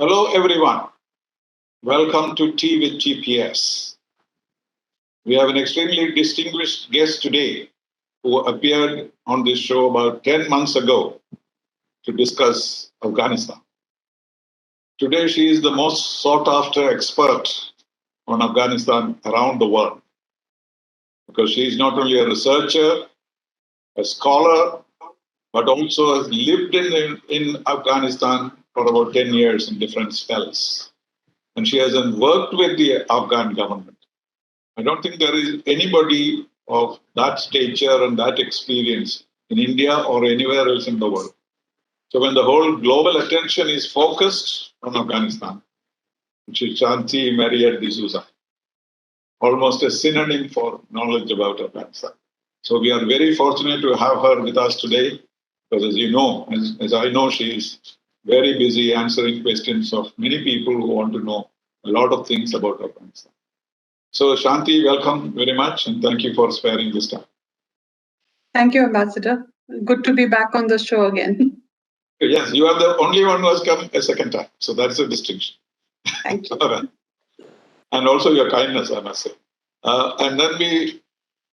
Hello, everyone. Welcome to Tea with GPS. We have an extremely distinguished guest today who appeared on this show about 10 months ago to discuss Afghanistan. Today, she is the most sought after expert on Afghanistan around the world because she is not only a researcher, a scholar, but also has lived in Afghanistan for about 10 years in different spells. And she has worked with the Afghan government. I don't think there is anybody of that stature and that experience in India or anywhere else in the world. So when the whole global attention is focused on Afghanistan, which is Shanthie, Mariet, Souza, almost a synonym for knowledge about Afghanistan. So we are very fortunate to have her with us today, because as you know, as I know, she is very busy answering questions of many people who want to know a lot of things about Afghanistan. So Shanti, welcome very much, and thank you for sparing this time. Thank you, Ambassador. Good to be back on the show again. Yes, you are the only one who has come a second time, so that's a distinction. Thank you. And also your kindness, I must say. And then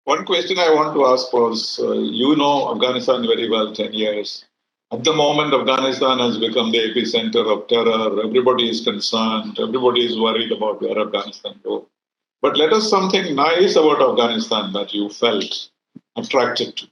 one question I want to ask was, you know Afghanistan very well, 10 years. At the moment, Afghanistan has become the epicenter of terror. Everybody is concerned. Everybody is worried about where Afghanistan goes. But let us something nice about Afghanistan that you felt attracted to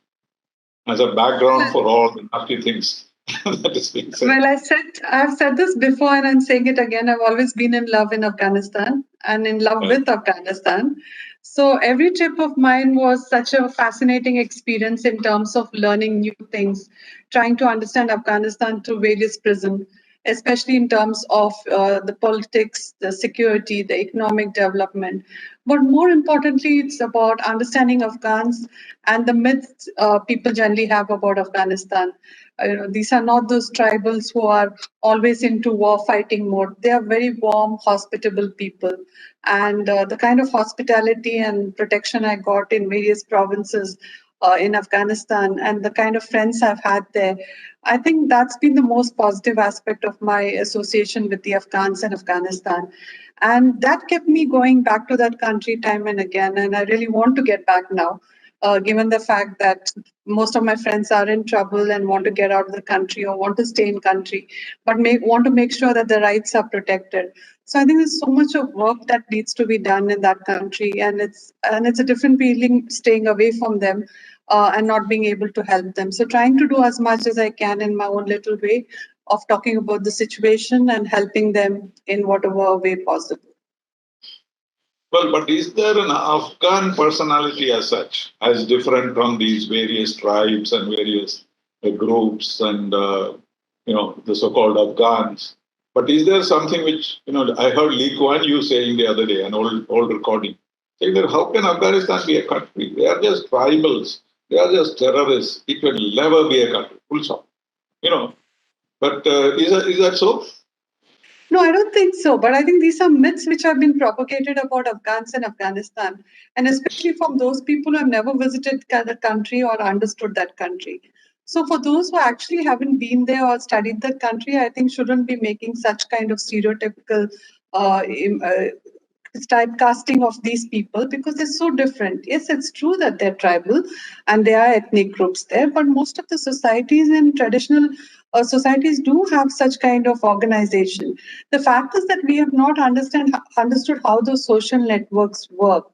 as a background for all the nasty things that is being said. Well, I've said this before and I'm saying it again. I've always been in love in Afghanistan and in love with Afghanistan. So every trip of mine was such a fascinating experience in terms of learning new things, trying to understand Afghanistan through various prisms, especially in terms of the politics, the security, the economic development. But more importantly, it's about understanding Afghans and the myths people generally have about Afghanistan. These are not those tribals who are always into war fighting mode. They are very warm, hospitable people. And the kind of hospitality and protection I got in various provinces in Afghanistan and the kind of friends I've had there, I think that's been the most positive aspect of my association with the Afghans and Afghanistan. And that kept me going back to that country time and again. And I really want to get back now, given the fact that most of my friends are in trouble and want to get out of the country or want to stay in country, but want to make sure that the rights are protected. So I think there's so much of work that needs to be done in that country, and it's a different feeling staying away from them and not being able to help them. So trying to do as much as I can in my own little way of talking about the situation and helping them in whatever way possible. Well, but is there an Afghan personality as such, as different from these various tribes and various groups and, the so-called Afghans? But is there something which, I heard Lee Kuan Yew saying the other day, an old recording, saying that how can Afghanistan be a country? They are just tribals. They are just terrorists. It will never be a country. Full stop. But is that so? No, I don't think so. But I think these are myths which have been propagated about Afghans and Afghanistan, and especially from those people who have never visited the country or understood that country. So, for those who actually haven't been there or studied that country, I think shouldn't be making such kind of stereotypical typecasting of these people because they're so different. Yes, it's true that they're tribal and there are ethnic groups there, but most of the societies and traditional societies do have such kind of organization. The fact is that we have not understood how those social networks work.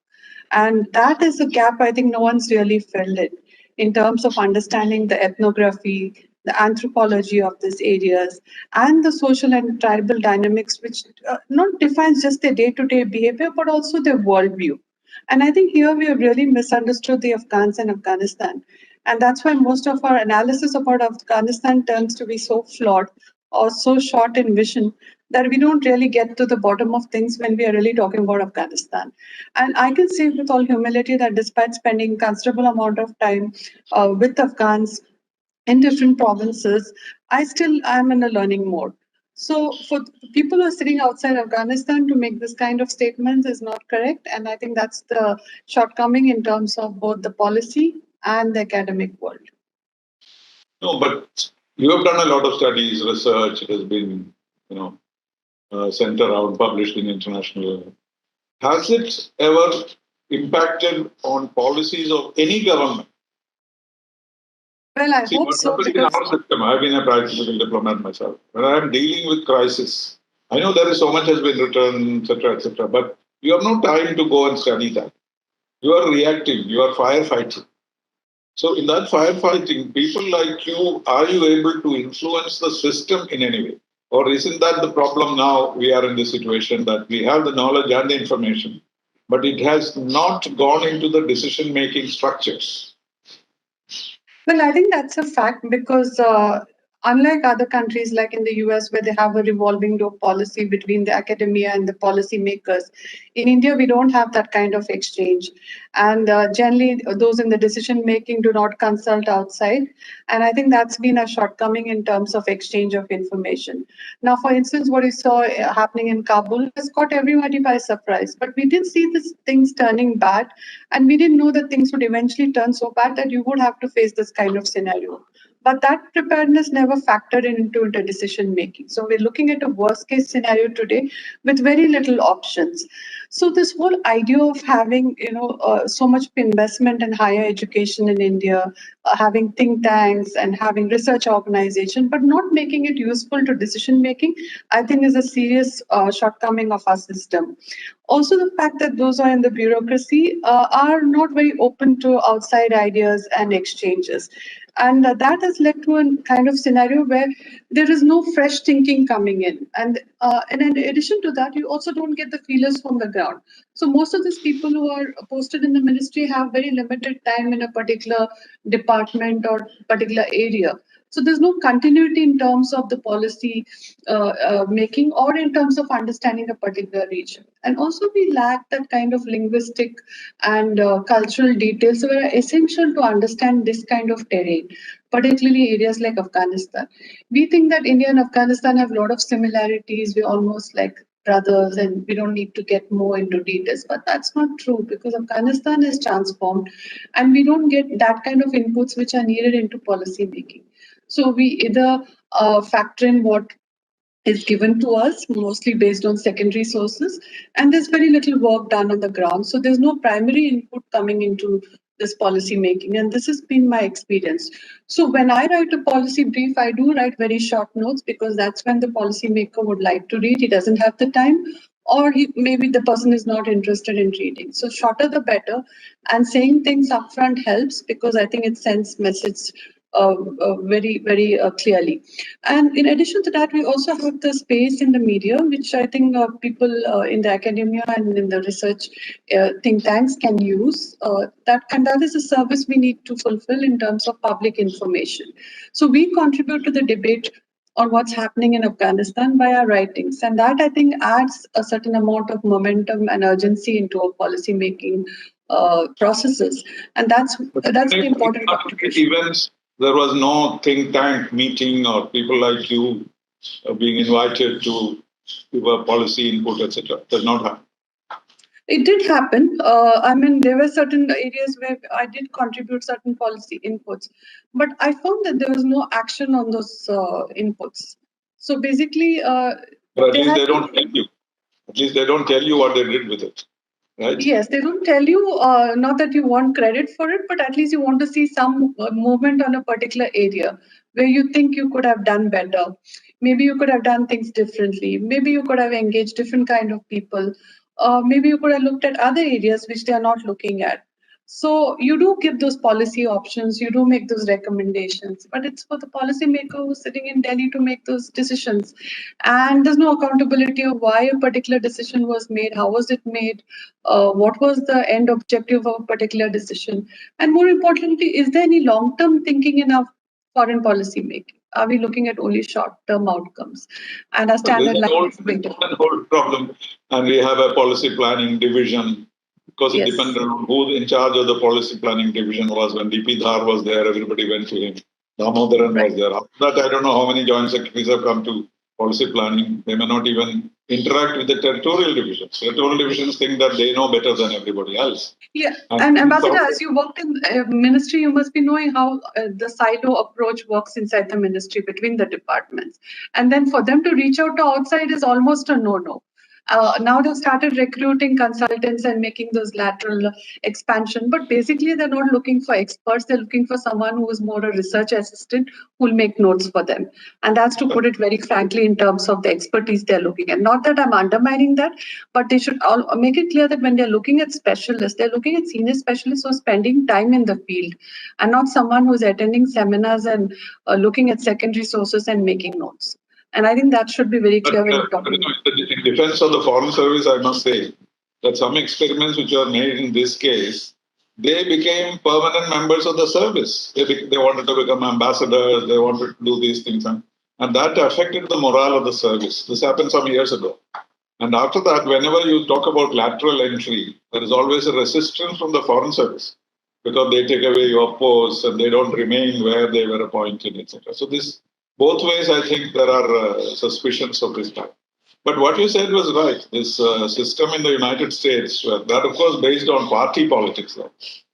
And that is a gap I think no one's really filled in terms of understanding the ethnography, the anthropology of these areas, and the social and tribal dynamics, which not defines just their day-to-day behavior, but also their worldview. And I think here we have really misunderstood the Afghans and Afghanistan. And that's why most of our analysis about Afghanistan tends to be so flawed or so short in vision that we don't really get to the bottom of things when we are really talking about Afghanistan. And I can say with all humility that despite spending considerable amount of time with Afghans in different provinces, I still am in a learning mode. So for people who are sitting outside Afghanistan to make this kind of statements is not correct. And I think that's the shortcoming in terms of both the policy and the academic world. No, but you have done a lot of studies, research. It has been, sent around, published in international. Has it ever impacted on policies of any government? Well, I See, hope what so happens in because our system, I've been a practical diplomat myself. When I'm dealing with crisis, I know there is so much has been written, etc., but you have no time to go and study that. You are reacting, you are firefighting. So in that firefighting, people like you, are you able to influence the system in any way? Or isn't that the problem now? We are in the situation that we have the knowledge and the information, but it has not gone into the decision-making structures. Well, I think that's a fact because unlike other countries like in the US where they have a revolving door policy between the academia and the policy makers, in India we don't have that kind of exchange. And generally those in the decision making do not consult outside. And I think that's been a shortcoming in terms of exchange of information. Now, for instance, what you saw happening in Kabul has caught everybody by surprise. But we did see these things turning bad, and we didn't know that things would eventually turn so bad that you would have to face this kind of scenario. But that preparedness never factored into the decision making. So we're looking at a worst case scenario today with very little options. So this whole idea of having, so much investment in higher education in India, having think tanks and having research organization, but not making it useful to decision making, I think is a serious shortcoming of our system. Also, the fact that those are in the bureaucracy are not very open to outside ideas and exchanges. And that has led to a kind of scenario where there is no fresh thinking coming in. And in addition to that, you also don't get the feelers from the ground. So most of these people who are posted in the ministry have very limited time in a particular department or particular area. So there's no continuity in terms of the policy making or in terms of understanding a particular region. And also we lack that kind of linguistic and cultural details that are essential to understand this kind of terrain, particularly areas like Afghanistan. We think that India and Afghanistan have a lot of similarities. We're almost like brothers and we don't need to get more into details, but that's not true because Afghanistan is transformed and we don't get that kind of inputs which are needed into policy making. So we either factor in what is given to us, mostly based on secondary sources, and there's very little work done on the ground. So there's no primary input coming into this policy making, and this has been my experience. So when I write a policy brief, I do write very short notes because that's when the policymaker would like to read. He doesn't have the time, or maybe the person is not interested in reading. So shorter the better, and saying things upfront helps because I think it sends message very clearly. And in addition to that, we also have the space in the media, which I think people in the academia and in the research think tanks can use. That is a service we need to fulfill in terms of public information. So we contribute to the debate on what's happening in Afghanistan by our writings. And that, I think, adds a certain amount of momentum and urgency into our policy making processes. And that's the important contribution. Events, there was no think tank meeting or people like you being invited to give a policy input, etc. Does not happen. It did happen. I mean, there were certain areas where I did contribute certain policy inputs, but I found that there was no action on those inputs. So basically, but at least they don't tell you. At least they don't tell you what they did with it, right? Yes, they don't tell you, not that you want credit for it, but at least you want to see some movement on a particular area where you think you could have done better. Maybe you could have done things differently. Maybe you could have engaged different kind of people. Maybe you could have looked at other areas which they are not looking at. So you do give those policy options, you do make those recommendations, but it's for the policymaker who's sitting in Delhi to make those decisions. And there's no accountability of why a particular decision was made, how was it made, what was the end objective of a particular decision, and more importantly, is there any long-term thinking in our foreign policy making? Are we looking at only short-term outcomes? And our standard line is way different. Whole problem, and we have a policy planning division because it depended on who in charge of the policy planning division was. When DP Dhar was there, everybody went to him. Damodaran was there. After that, I don't know how many joint secretaries have come to policy planning. They may not even interact with the territorial divisions. Territorial divisions think that they know better than everybody else. Yeah, and Ambassador, as you worked in ministry, you must be knowing how the silo approach works inside the ministry between the departments. And then for them to reach out to outside is almost a no-no. Now they've started recruiting consultants and making those lateral expansion, but basically they're not looking for experts. They're looking for someone who is more a research assistant who will make notes for them. And that's to put it very frankly in terms of the expertise they're looking at. Not that I'm undermining that, but they should all make it clear that when they're looking at specialists, they're looking at senior specialists who are spending time in the field and not someone who's attending seminars and looking at secondary sources and making notes. And I think that should be very clear when you're talking. In defense of the Foreign Service, I must say that some experiments which were made in this case, they became permanent members of the service. They wanted to become ambassadors, they wanted to do these things. And that affected the morale of the service. This happened some years ago. And after that, whenever you talk about lateral entry, there is always a resistance from the Foreign Service because they take away your posts and they don't remain where they were appointed, etc. So this, both ways, I think there are suspicions of this type. But what you said was right. This system in the United States, that of course based on party politics. Though.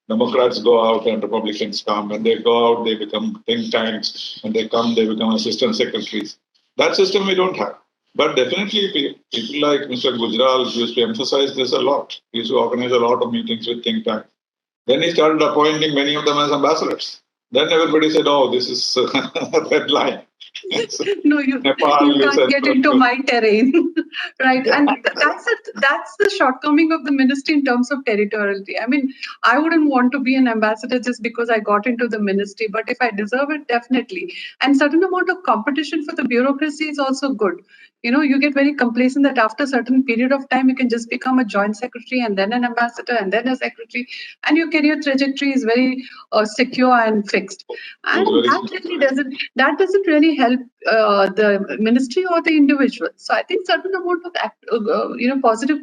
Democrats go out and Republicans come, and they go out, they become think tanks, and they come, they become assistant secretaries. That system we don't have. But definitely people like Mr. Gujral used to emphasize this a lot. He used to organize a lot of meetings with think tanks. Then he started appointing many of them as ambassadors. Then everybody said, oh, this is a red line. No, you can't get into my terrain, right? And that's the shortcoming of the ministry in terms of territoriality. I mean, I wouldn't want to be an ambassador just because I got into the ministry, but if I deserve it, definitely. And certain amount of competition for the bureaucracy is also good. You know, you get very complacent that after a certain period of time, you can just become a joint secretary and then an ambassador and then a secretary, and your career trajectory is very secure and fixed. And that doesn't really help the ministry or the individual. So I think certain amount of positive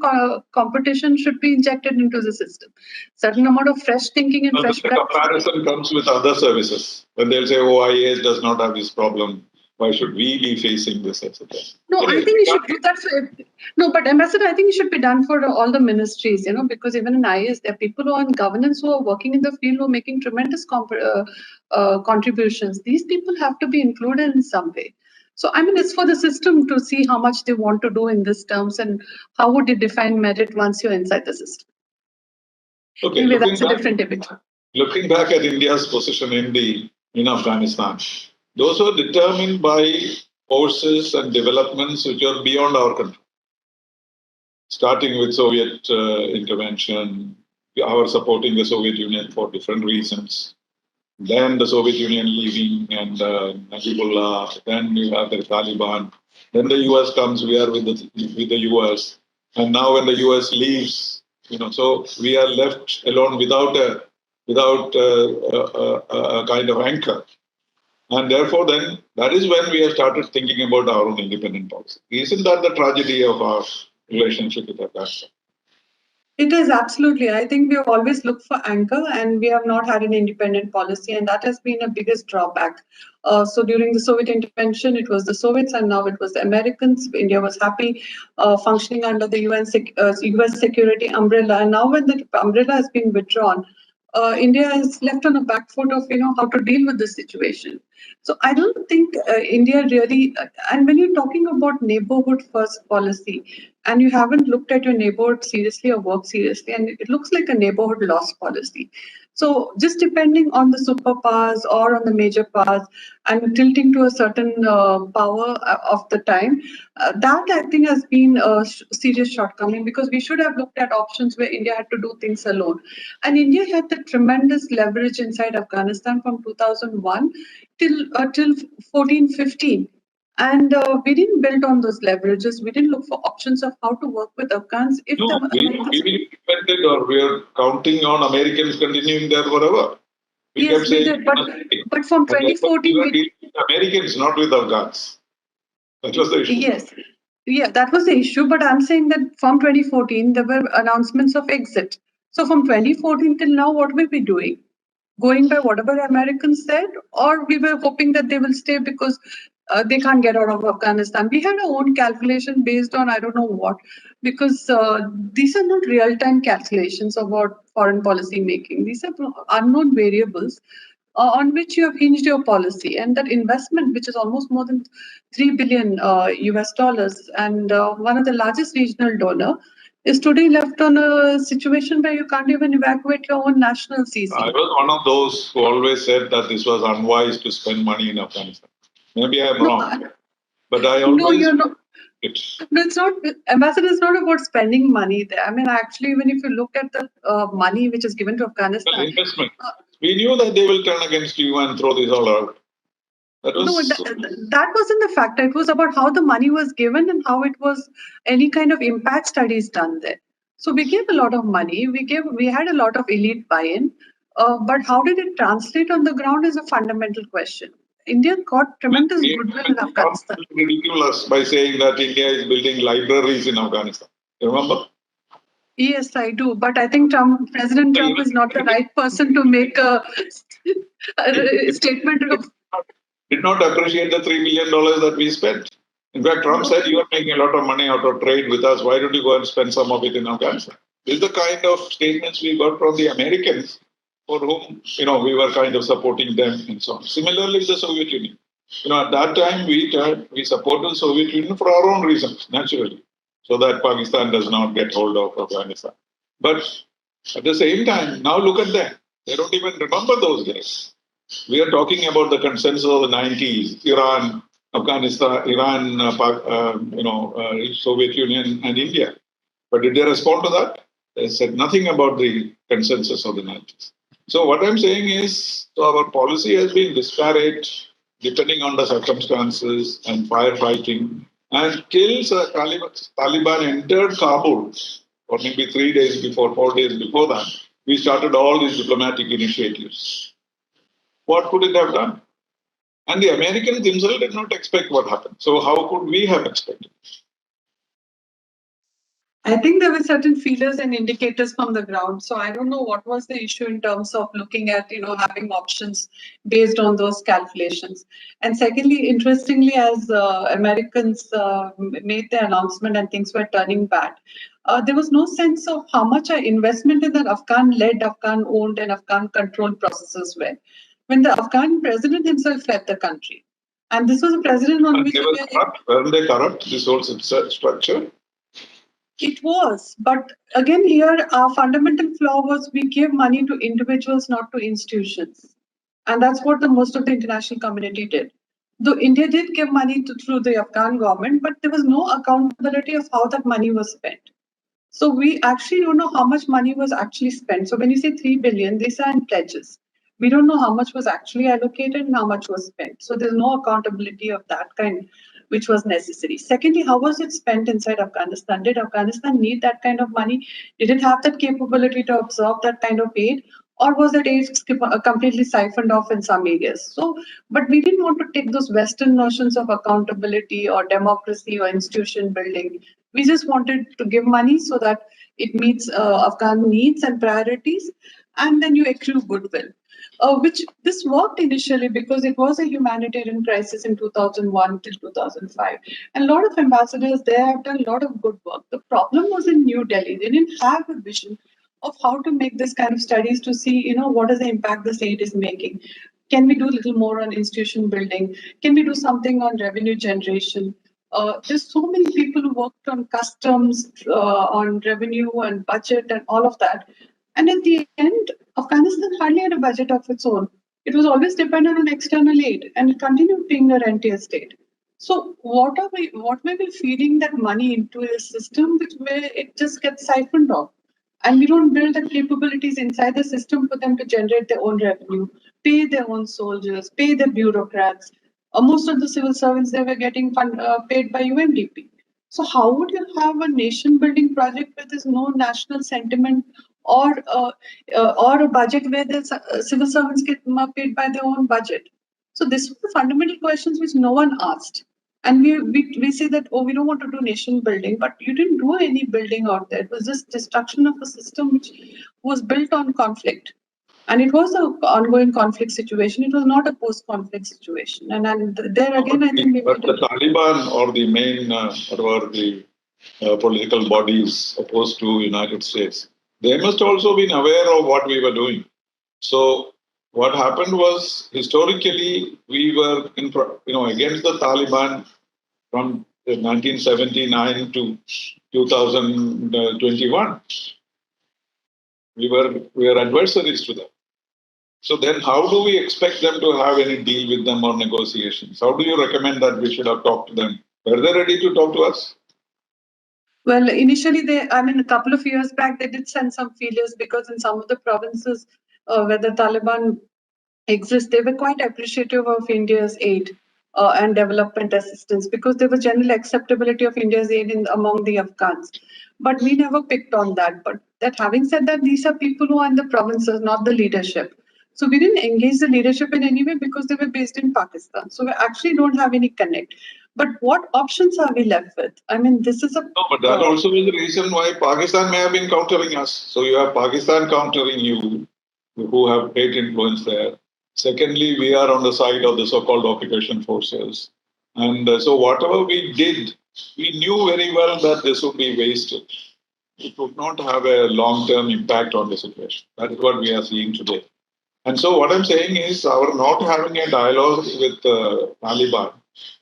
competition should be injected into the system. Certain amount of fresh thinking and fresh. The comparison comes with other services. When they'll say, "Oh, IAS does not have this problem. Why should we be facing this?" etc. No, I think you should do that for. No, but Ambassador, I think it should be done for all the ministries. You know, because even in IAS, there are people who are in governance who are working in the field who are making tremendous contributions. These people have to be included in some way. So, I mean, it's for the system to see how much they want to do in these terms and how would they define merit once you're inside the system. Okay, anyway, that's a different debate. Looking back at India's position in Afghanistan, those were determined by forces and developments which are beyond our control. Starting with Soviet intervention, our supporting the Soviet Union for different reasons. Then the Soviet Union leaving and Najibullah. Then you have the Taliban. Then the US comes. We are with the US. And now when the US leaves, so we are left alone without a kind of anchor. And therefore, then that is when we have started thinking about our own independent policy. Isn't that the tragedy of our relationship with Afghanistan? It is absolutely. I think we have always looked for anchor and we have not had an independent policy, and that has been a biggest drawback. So during the Soviet intervention, it was the Soviets and now it was the Americans. India was happy functioning under the US security umbrella. And now when the umbrella has been withdrawn, India is left on a back foot of how to deal with the situation. So I don't think India really, and when you're talking about neighborhood first policy, and you haven't looked at your neighborhood seriously or worked seriously, and it looks like a neighborhood loss policy. So just depending on the superpowers or on the major powers and tilting to a certain power of the time, that I think has been a serious shortcoming, because we should have looked at options where India had to do things alone. And India had the tremendous leverage inside Afghanistan from 2001 till 14-15. And we didn't build on those leverages. We didn't look for options of how to work with Afghans. We depended, or we are counting on Americans continuing there forever. We did, but from 2014... Americans, not with Afghans. That was the issue. Yes. Yeah, that was the issue. But I'm saying that from 2014, there were announcements of exit. So from 2014 till now, what were we doing? Going by whatever Americans said, or we were hoping that they will stay because they can't get out of Afghanistan. We had our own calculation based on I don't know what, because these are not real-time calculations about foreign policy making. These are unknown variables on which you have hinged your policy, and that investment, which is almost more than 3 billion US dollars, and one of the largest regional donor, is today left on a situation where you can't even evacuate your own national CC. I was one of those who always said that this was unwise to spend money in Afghanistan. Maybe I'm wrong, but I always. No, you're not. No, it's not. Ambassador, it's not about spending money there. I mean, actually, even if you look at the money which is given to Afghanistan, well, investment. We knew that they will turn against you and throw this all out. That wasn't the factor. It was about how the money was given and how it was any kind of impact studies done there. So we gave a lot of money. We had a lot of elite buy-in, but how did it translate on the ground is a fundamental question. India got tremendous goodwill in Afghanistan. Ridiculous by saying that India is building libraries in Afghanistan. You remember? Yes, I do. But I think President Trump is not the right person to make a statement of. Did not appreciate the $3 billion that we spent. In fact, Trump said, you are making a lot of money out of trade with us. Why don't you go and spend some of it in Afghanistan? This is the kind of statements we got from the Americans, for whom, we were kind of supporting them and so on. Similarly, the Soviet Union. At that time, we supported the Soviet Union for our own reasons, naturally, so that Pakistan does not get hold of Afghanistan. But at the same time, now look at them. They don't even remember those days. We are talking about the consensus of the 90s, Iran, Afghanistan, Soviet Union and India. But did they respond to that? They said nothing about the consensus of the 90s. So what I'm saying is, our policy has been disparate depending on the circumstances and firefighting. And till Taliban entered Kabul, or maybe 3 days before, 4 days before that, we started all these diplomatic initiatives. What could it have done? And the Americans themselves did not expect what happened. So how could we have expected? I think there were certain feelers and indicators from the ground. So I don't know what was the issue in terms of looking at, having options based on those calculations. And secondly, interestingly, as Americans made the announcement and things were turning bad, there was no sense of how much our investment in that Afghan-led, Afghan-owned and Afghan-controlled processes were. When the Afghan president himself led the country. And this was a president on which... Weren't they corrupt, this whole structure? It was. But again, here, our fundamental flaw was we gave money to individuals, not to institutions. And that's what most of the international community did. Though India did give money through the Afghan government, but there was no accountability of how that money was spent. So we actually don't know how much money was actually spent. So when you say 3 billion, these are in pledges. We don't know how much was actually allocated and how much was spent. So there's no accountability of that kind, which was necessary. Secondly, how was it spent inside Afghanistan? Did Afghanistan need that kind of money? Did it have that capability to absorb that kind of aid? Or was that aid completely siphoned off in some areas? So, but we didn't want to take those Western notions of accountability or democracy or institution building. We just wanted to give money so that it meets Afghan needs and priorities, and then you accrue goodwill. Which this worked initially because it was a humanitarian crisis in 2001 till 2005. And a lot of ambassadors there have done a lot of good work. The problem was in New Delhi. They didn't have a vision of how to make this kind of studies to see, what is the impact the state is making. Can we do a little more on institution building? Can we do something on revenue generation? There's so many people who worked on customs, on revenue and budget and all of that. And at the end, Afghanistan hardly had a budget of its own. It was always dependent on external aid, and it continued being a rentier state. So what were we feeding that money into a system where it just gets siphoned off? And we don't build the capabilities inside the system for them to generate their own revenue, pay their own soldiers, pay the bureaucrats. Most of the civil servants, they were getting paid by UNDP. So how would you have a nation-building project where there's no national sentiment or a budget where the civil servants get paid by their own budget? So these were the fundamental questions which no one asked. And we say that, we don't want to do nation building, but you didn't do any building out there. It was just destruction of a system which was built on conflict. And it was an ongoing conflict situation. It was not a post-conflict situation. And there again, I think we But the Taliban or the main, whatever the political bodies opposed to United States, they must also been aware of what we were doing. So what happened was historically we were against the Taliban from 1979 to 2021. We were adversaries to them. So then how do we expect them to have any deal with them or negotiations? How do you recommend that we should have talked to them? Were they ready to talk to us? Well, initially, a couple of years back, they did send some feelers because in some of the provinces where the Taliban exist, they were quite appreciative of India's aid and development assistance because there was general acceptability of India's aid among the Afghans. But we never picked on that. But that having said that, these are people who are in the provinces, not the leadership. So we didn't engage the leadership in any way because they were based in Pakistan. So we actually don't have any connect. But what options are we left with? I mean, this is a. No, but that also is the reason why Pakistan may have been countering us. So you have Pakistan countering you, who have great influence there. Secondly, we are on the side of the so-called occupation forces. And so whatever we did, we knew very well that this would be wasted. It would not have a long-term impact on the situation. That is what we are seeing today. And so what I'm saying is our not having a dialogue with Taliban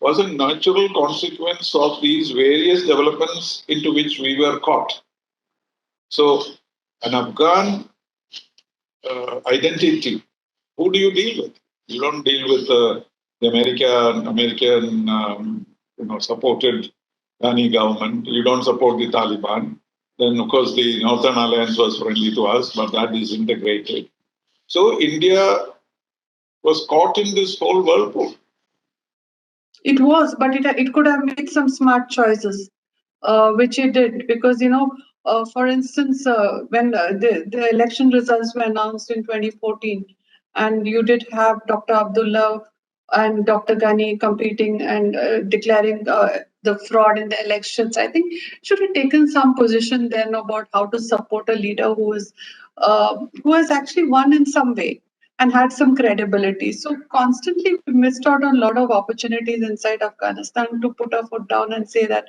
was a natural consequence of these various developments into which we were caught. So an Afghan identity, who do you deal with? You don't deal with the American supported Ghani government. You don't support the Taliban. Then, of course, the Northern Alliance was friendly to us, but that disintegrated. So India was caught in this whole whirlpool. It was, but it could have made some smart choices, which it did. Because, for instance, when the election results were announced in 2014, and you did have Dr. Abdullah and Dr. Ghani competing and declaring the fraud in the elections, I think should have taken some position then about how to support a leader who has actually won in some way and had some credibility. So constantly we missed out on a lot of opportunities inside Afghanistan to put our foot down and say that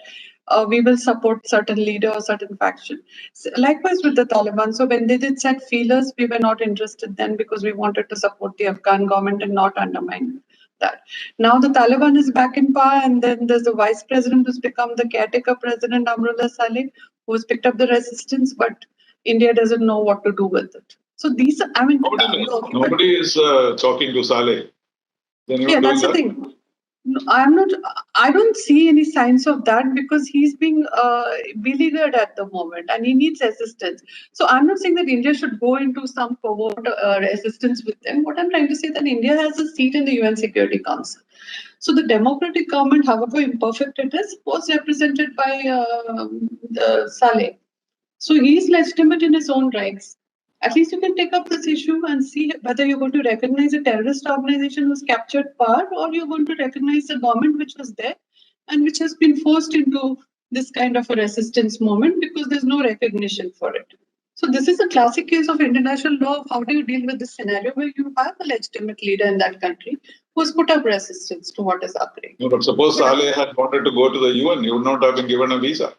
we will support certain leader or certain faction. So, likewise with the Taliban. So when they did set feelers, we were not interested then because we wanted to support the Afghan government and not undermine that. Now the Taliban is back in power, and then there's a vice president who's become the caretaker president, Amrullah Saleh, who's picked up the resistance, but India doesn't know what to do with it. So these, I mean, nobody is talking to Saleh. Yeah, that's the thing. No, I'm not. I don't see any signs of that because he's being beleaguered at the moment, and he needs assistance. So I'm not saying that India should go into some covert resistance with them. What I'm trying to say that India has a seat in the UN Security Council. So the democratic government, however imperfect it is, was represented by Saleh. So he's legitimate in his own rights. At least you can take up this issue and see whether you're going to recognize a terrorist organization who's captured power or you're going to recognize the government which was there and which has been forced into this kind of a resistance movement because there's no recognition for it. So this is a classic case of international law of how do you deal with this scenario where you have a legitimate leader in that country who's put up resistance to what is occurring. No, but suppose Saleh had wanted to go to the UN, he would not have been given a visa.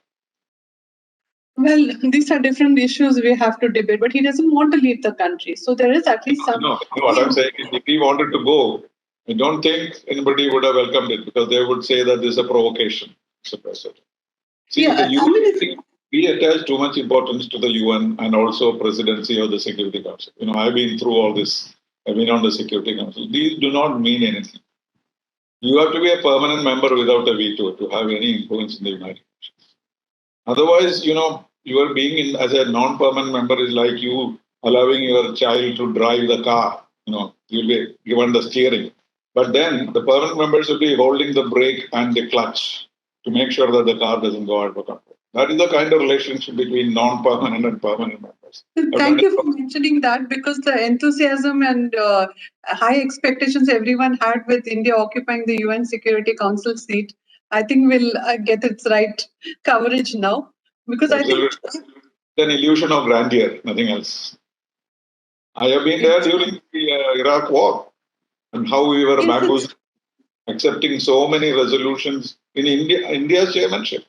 Well, these are different issues we have to debate, but he doesn't want to leave the country. So there is at least some. No, what I'm saying is if he wanted to go, I don't think anybody would have welcomed it because they would say that this is a provocation. See, Yeah, the UN, we attach too much importance to the UN and also presidency of the Security Council. I've been through all this. I've been on the Security Council. These do not mean anything. You have to be a permanent member without a veto to have any influence in the United Nations. Otherwise, you are being in as a non-permanent member is like you allowing your child to drive the car. You'll be given the steering. But then the permanent members will be holding the brake and the clutch to make sure that the car doesn't go out of control. That is the kind of relationship between non-permanent and permanent members. Thank you for mentioning that because the enthusiasm and high expectations everyone had with India occupying the UN Security Council seat, I think will get its right coverage now. Because I think it's an illusion of grandeur, nothing else. I have been there during the Iraq War and how we were bamboozled, accepting so many resolutions in India's chairmanship.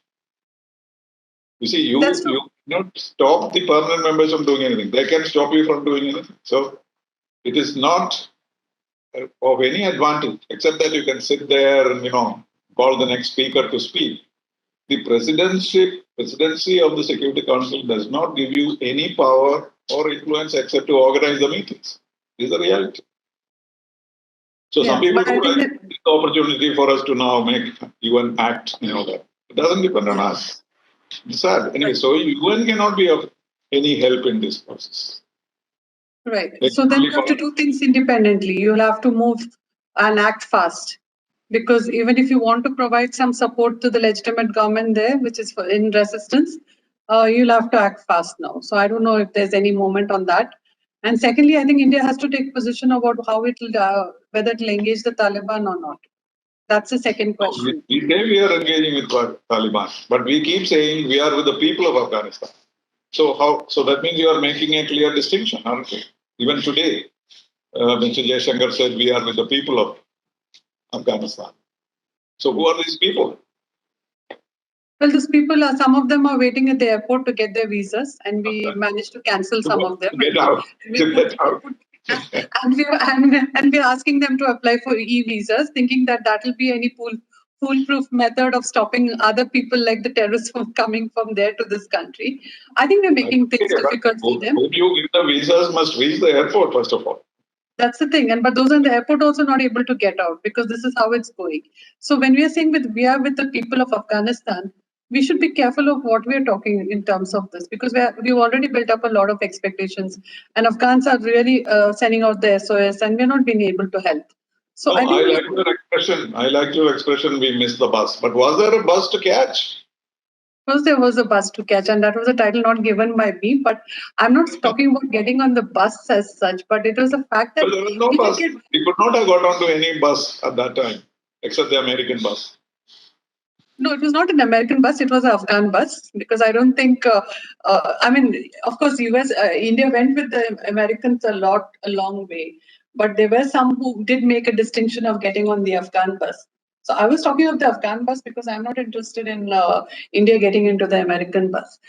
You see, you cannot stop the permanent members from doing anything. They can stop you from doing anything. So it is not of any advantage, except that you can sit there and, call the next speaker to speak. The presidency of the Security Council does not give you any power or influence except to organize the meetings. This is the reality. So some people would like the opportunity for us to now make UN act, that. It doesn't depend on us. It's sad. Anyway, so UN cannot be of any help in this process. Right. So then you have to do things independently. You'll have to move and act fast. Because even if you want to provide some support to the legitimate government there, which is in resistance, you'll have to act fast now. So I don't know if there's any moment on that. And secondly, I think India has to take position about how it will, whether it will engage the Taliban or not. That's the second question. We say we are engaging with Taliban, but we keep saying we are with the people of Afghanistan. So how? So that means you are making a clear distinction, aren't you? Even today, Mr. Jaishankar said we are with the people of Afghanistan. So who are these people? Well, these people are, some of them are waiting at the airport to get their visas, and we managed to cancel some of them. Get out. Get out. And we're asking them to apply for e-visas, thinking that will be any foolproof method of stopping other people like the terrorists from coming from there to this country. I think we're making things difficult for them. Who you give the visas must reach the airport, first of all. That's the thing. But those in the airport also not able to get out because this is how it's going. So when we are saying we are with the people of Afghanistan, we should be careful of what we are talking in terms of this, because we've already built up a lot of expectations, and Afghans are really sending out the SOS, and we're not being able to help. So I like your expression. I like your expression. We missed the bus, but was there a bus to catch? First, there was a bus to catch, and that was a title not given by me. But I'm not talking about getting on the bus as such, but it was a fact that there was no bus. We could not have got onto any bus at that time, except the American bus. No, it was not an American bus. It was an Afghan bus, because I don't think. I mean, of course, India went with the Americans a long way, but there were some who did make a distinction of getting on the Afghan bus. So I was talking of the Afghan bus because I'm not interested in India getting into the American bus.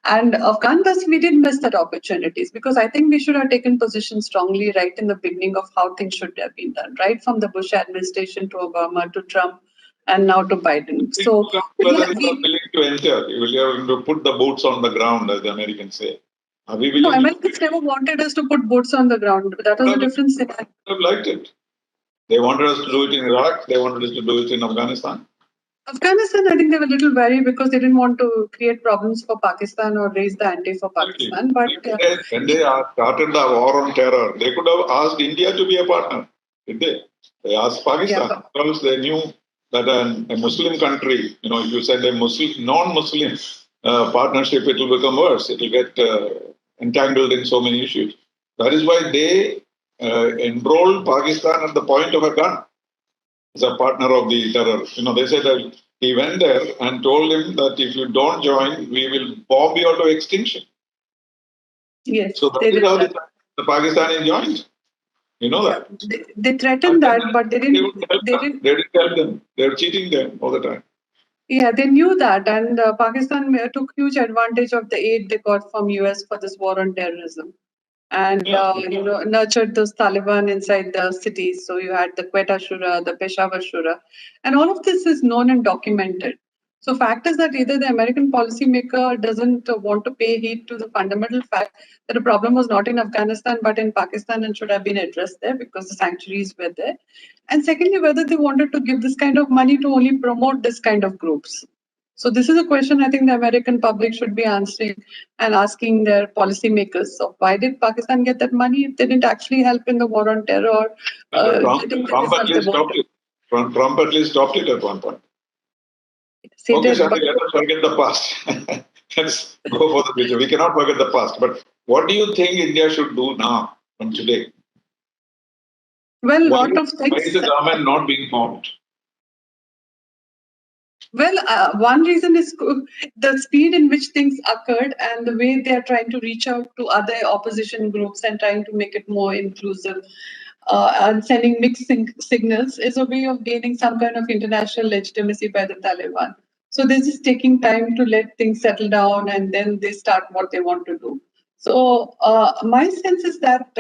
And Afghan bus, we did miss that opportunities, because I think we should have taken position strongly right in the beginning of how things should have been done, right from the Bush administration to Obama to Trump, and now to Biden. So we are willing to enter. We are going to put the boots on the ground, as the Americans say. Are we willing? No, Americans never wanted us to put boots on the ground. That was a different thing. I have liked it. They wanted us to do it in Iraq. They wanted us to do it in Afghanistan. Afghanistan, I think they were a little wary because they didn't want to create problems for Pakistan or raise the ante for Pakistan. But when they started the war on terror, they could have asked India to be a partner, did they? They asked Pakistan because they knew that a Muslim country, if you send a non-Muslim partnership, it will become worse. It will get entangled in so many issues. That is why they enrolled Pakistan at the point of a gun as a partner of the terror. They said that he went there and told him that if you don't join, we will bomb you to extinction. Yes. So that is how the Pakistani joined. You know that. They threatened that, but they didn't. They didn't help them. They were cheating them all the time. Yeah, they knew that, and Pakistan took huge advantage of the aid they got from US for this war on terrorism, and nurtured those Taliban inside the cities. So you had the Quetta Shura, the Peshawar Shura, and all of this is known and documented. So fact is that either the American policymaker doesn't want to pay heed to the fundamental fact that the problem was not in Afghanistan but in Pakistan and should have been addressed there because the sanctuaries were there. And secondly, whether they wanted to give this kind of money to only promote this kind of groups. So this is a question I think the American public should be answering and asking their policymakers. So why did Pakistan get that money if they didn't actually help in the war on terror? Trump at least stopped it. Trump at least stopped it at one point. Okay, Shanthie, let us forget the past. Let's go for the future. We cannot forget the past. But what do you think India should do now, from today? Well, a lot of things. Why is the government not being formed? Well, one reason is the speed in which things occurred and the way they are trying to reach out to other opposition groups and trying to make it more inclusive and sending mixed signals is a way of gaining some kind of international legitimacy by the Taliban. So this is taking time to let things settle down and then they start what they want to do. So my sense is that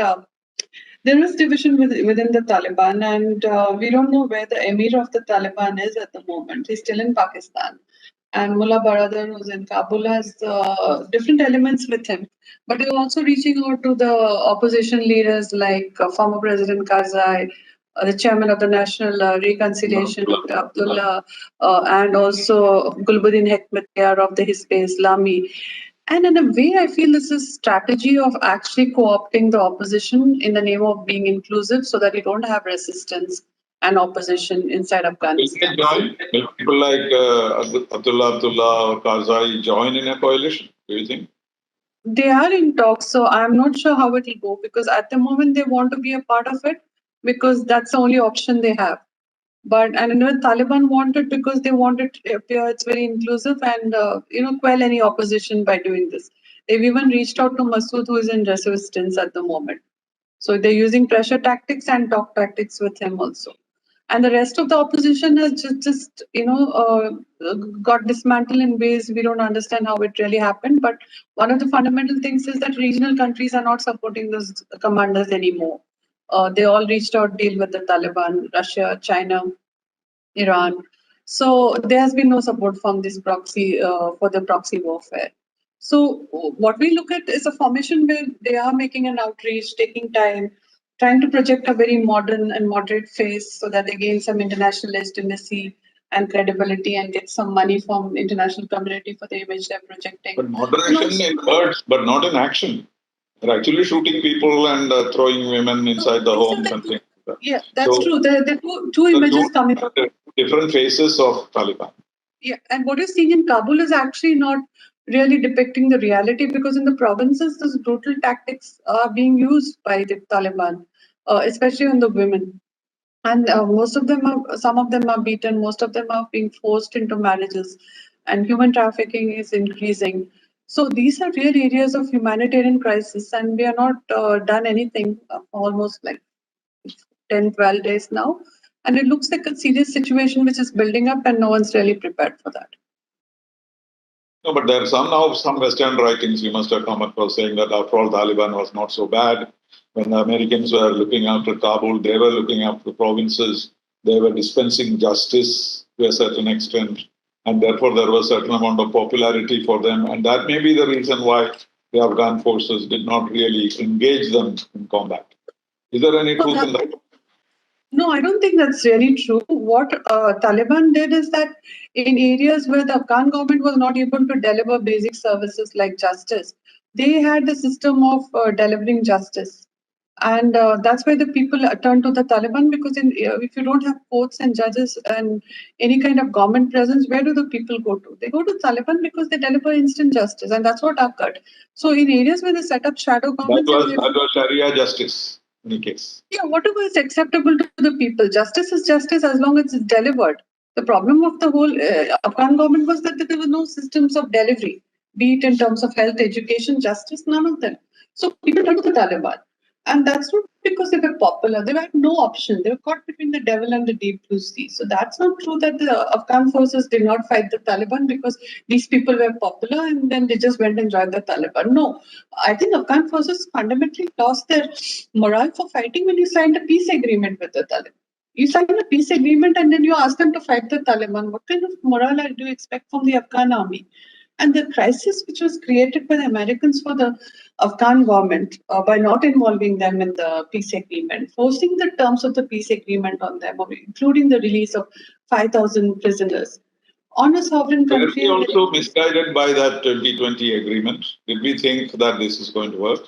there is division within the Taliban, and we don't know where the emir of the Taliban is at the moment. He's still in Pakistan. And Mullah Baradar, who's in Kabul, has different elements with him. But they're also reaching out to the opposition leaders like former President Karzai, the chairman of the National Reconciliation, Dr. Abdullah, and also Gulbuddin Hekmatyar of the Hizb Islami. And in a way, I feel this is strategy of actually co-opting the opposition in the name of being inclusive so that you don't have resistance and opposition inside Will they Afghanistan. join? Will people like Abdullah or Karzai join in a coalition? Do you think? They are in talks, so I'm not sure how it will go because at the moment they want to be a part of it because that's the only option they have. But and the Taliban want it because they want it to appear it's very inclusive and quell any opposition by doing this. They've even reached out to Masood, who is in resistance at the moment. So they're using pressure tactics and talk tactics with him also. And the rest of the opposition has got dismantled in ways we don't understand how it really happened. But one of the fundamental things is that regional countries are not supporting those commanders anymore. They all reached out deal with the Taliban, Russia, China, Iran. So there has been no support from this proxy for the proxy warfare. So what we look at is a formation where they are making an outreach, taking time, trying to project a very modern and moderate face so that they gain some international legitimacy and credibility and get some money from international community for the image they're projecting. But And moderation also, in words, but not in action. They're actually shooting people and throwing women inside the these are homes the and two, things like that. yeah, that's So true. The two the images two coming up. different faces of Taliban. Yeah, and what you're seeing in Kabul is actually not really depicting the reality because in the provinces, these brutal tactics are being used by the Taliban, especially on the women. And some of them are beaten, most of them are being forced into marriages, and human trafficking is increasing. So these are real areas of humanitarian crisis, and we are not done anything almost like 10, 12 days now. And it looks like a serious situation which is building up, and no one's really prepared for that. No, but there are some now some Western writings you must have come across saying that after all, Taliban was not so bad. When the Americans were looking after Kabul, they were looking after the provinces. They were dispensing justice to a certain extent, and therefore there was a certain amount of popularity for them. And that may be the reason why the Afghan forces did not really engage them in combat. Is there any So truth in that? no, I don't think that's really true. What Taliban did is that in areas where the Afghan government was not able to deliver basic services like justice, they had the system of delivering justice. And that's why the people turn to the Taliban because if you don't have courts and judges and any kind of government presence, where do the people go to? They go to Taliban because they deliver instant justice, and that's what occurred. So in areas where they set up shadow governments and they That was Sharia justice in any case. yeah, whatever is acceptable to the people. Justice is justice as long as it's delivered. The problem of the whole Afghan government was that there were no systems of delivery, be it in terms of health, education, justice, none of them. So people turned to the Taliban. And that's not because they were popular. They had no option. They were caught between the devil and the deep blue sea. So that's not true that the Afghan forces did not fight the Taliban because these people were popular and then they just went and joined the Taliban. No, I think Afghan forces fundamentally lost their morale for fighting when you signed a peace agreement with the Taliban. You sign a peace agreement and then you ask them to fight the Taliban. What kind of morale do you expect from the Afghan army? And the crisis which was created by the Americans for the Afghan government by not involving them in the peace agreement, forcing the terms of the peace agreement on them, including the release of 5,000 prisoners on a sovereign Were country. we also misguided by that 2020 agreement? Did we think that this is going to work?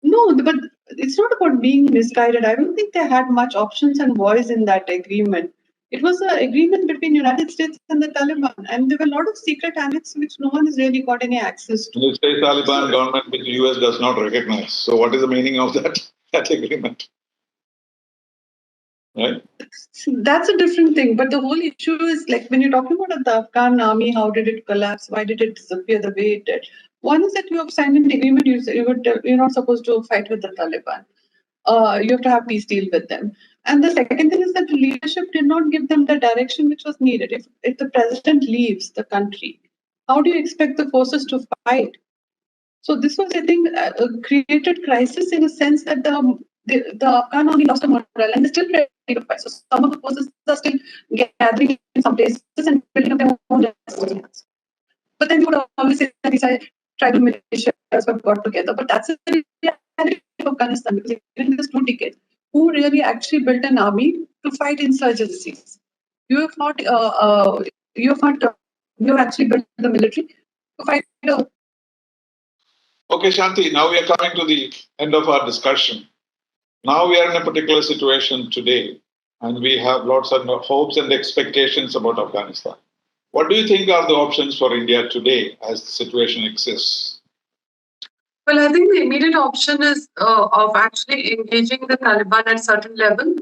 No, but it's not about being misguided. I don't think they had much options and voice in that agreement. It was an agreement between United States and the Taliban, and there were a lot of secret annex which no one has really got any access to. And it says Taliban So, government which the US does not recognize. So what is the meaning of that, that agreement? right? That's a different thing. But the whole issue is like when you're talking about the Afghan army, how did it collapse? Why did it disappear the way it did? One is that you have signed an agreement. You're not supposed to fight with the Taliban. You have to have peace deal with them. And the second thing is that the leadership did not give them the direction which was needed. If the president leaves the country, how do you expect the forces to fight? So this was, I think, created crisis in a sense that the Afghan army lost a morale and they're still ready to fight. So some of the forces are still gathering in some places and building up their own resistance. But then you would always say that these are tribal militias have got together. But that's the reality of Afghanistan because even in this 2 decades, who really actually built an army to fight insurgencies? You have not. You have not. You have actually built the military to fight. Okay, Shanti, now we are coming to the end of our discussion. Now we are in a particular situation today, and we have lots of hopes and expectations about Afghanistan. What do you think are the options for India today as the situation exists? Well, I think the immediate option is of actually engaging the Taliban at certain level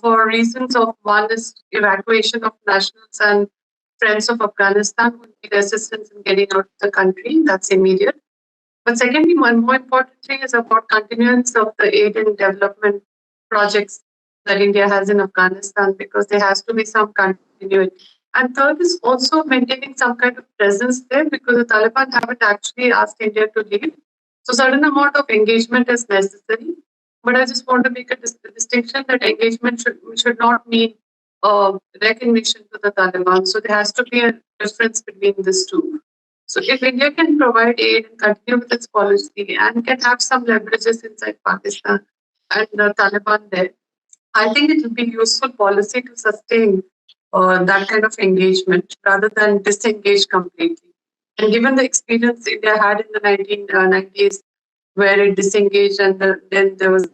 for reasons of one is evacuation of nationals and friends of Afghanistan who need assistance in getting out of the country. That's immediate. But secondly, more importantly, is about continuance of the aid and development projects that India has in Afghanistan because there has to be some continuity. And third is also maintaining some kind of presence there because the Taliban haven't actually asked India to leave. So certain amount of engagement is necessary. But I just want to make a distinction that engagement should not mean recognition to the Taliban. So there has to be a difference between these two. So if India can provide aid and continue with its policy and can have some leverages inside Pakistan and the Taliban there, I think it will be useful policy to sustain that kind of engagement rather than disengage completely. And given the experience India had in the 1990s, where it disengaged and then there was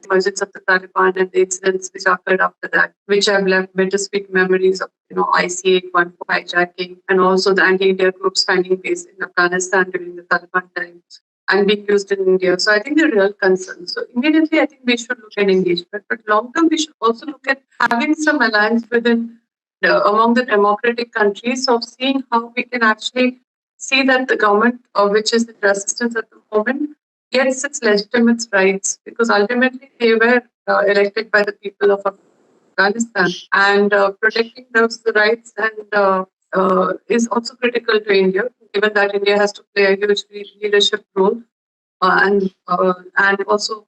emergence of the Taliban and the incidents which occurred after that, which have left bittersweet memories of IC-814 hijacking and also the anti-India groups finding base in Afghanistan during the Taliban times and being used in India. So I think they're real concerns. So immediately I think we should look at engagement, but long term we should also look at having some alliance within among the democratic countries of seeing how we can actually see that the government, which is the assistance at the moment, gets its legitimate rights because ultimately they were elected by the people of Afghanistan and protecting those rights and is also critical to India given that India has to play a huge leadership role and also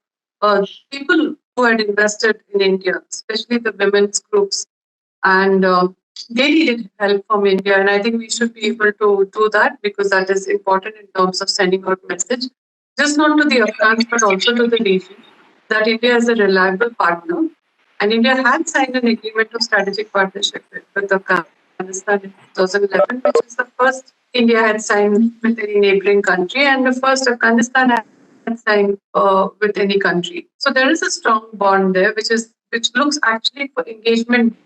people who had invested in India, especially the women's groups and they needed help from India. And I think we should be able to do that because that is important in terms of sending out message, just not to the Afghans, but also to the region, that India is a reliable partner. And India had signed an agreement of strategic partnership with Afghanistan in 2011, which is the first India had signed with any neighboring country and the first Afghanistan had signed with any country. So there is a strong bond there, which looks actually for engagement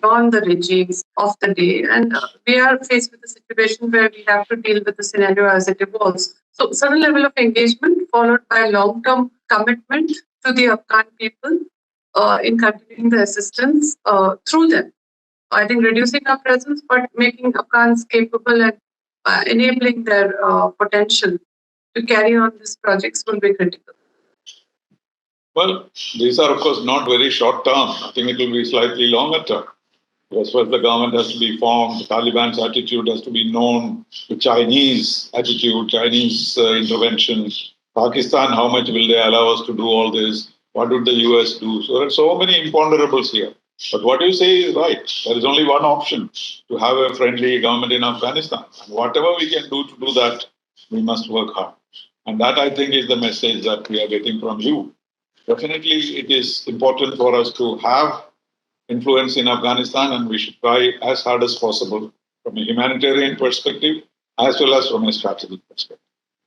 on the regimes of the day. And we are faced with a situation where we have to deal with the scenario as it evolves. So, certain level of engagement followed by long-term commitment to the Afghan people in continuing the assistance through them. I think reducing our presence, but making Afghans capable and enabling their potential to carry on these projects will be critical. Well, these are, of course, not very short term. I think it will be slightly longer term. Because first the government has to be formed, the Taliban's attitude has to be known, the Chinese attitude, Chinese intervention, Pakistan, how much will they allow us to do all this? What would the US do? So there are so many imponderables here. But what you say is right. There is only one option, to have a friendly government in Afghanistan. And whatever we can do to do that, we must work hard. And that, I think, is the message that we are getting from you. Definitely, it is important for us to have influence in Afghanistan, and we should try as hard as possible from a humanitarian perspective as well as from a strategic perspective.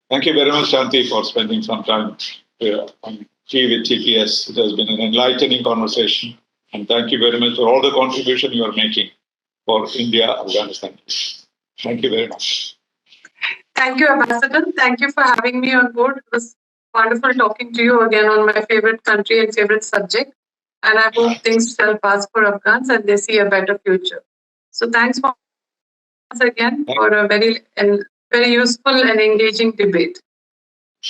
Thank you very much, Shanthi, for spending some time here on Tea with TPS. It has been an enlightening conversation, and thank you very much for all the contribution you are making for India-Afghanistan. Thank you very much. Thank you, Ambassador. Thank you for having me on board. It was wonderful talking to you again on my favorite country and favorite subject. And I hope things shall pass for Afghans and they see a better future. So thanks once again for a very useful and engaging debate.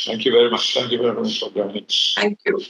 Thank you very much. Thank you very much for joining. Thank you.